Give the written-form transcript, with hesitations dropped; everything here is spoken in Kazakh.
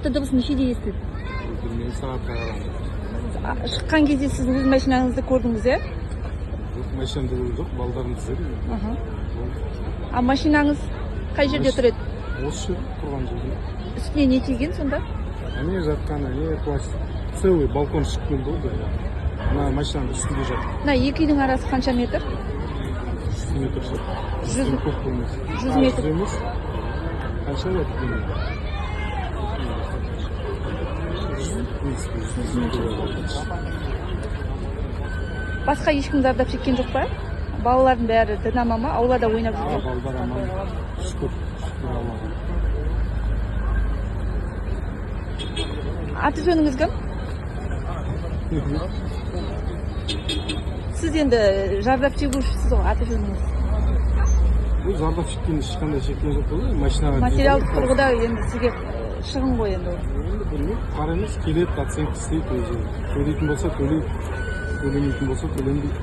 Аты дыбыс нешеде естіді? Білмеймін, сағатқа қарағанда. Шыққан кезде сіз өз машинаңызды көрдіңіз, е? Жоқ, машинамда көрген жоқ, балдарым іздеді. А машинаңыз қай жерде тұр еді? Осы тұрған жерде. Үстіне не тиген сонда? Не жатқан, не пластик. Целый балкон шығып келді ғой. Мына машинаның үстінде жатыр. Мына екі үйдің арасы қанша метр? 100 метр шығып. 100 көп болмас. 100 метр. Емес. Қанша жатыр деймін? Басқа ешкім зардап шеккен жоқ па? Балалардың бәрі дін аман ма? Аулада ойнап жүрген? Балдар аман. Шүкір Аллаға. Аты жөніңіз кім? Сіз енді зардап шегушісіз ғой, аты жөніңіз. Бұл зардап шеккен ешқандай шеккен жоқ қой, машинаға. Материалдық тұрғыда енді сізге шығын ғой енді. Енді білмеймін, қар емес, келеді, оценка істейді өзі. Төлейтін болса төлейді, төлемейтін болса төленбейді.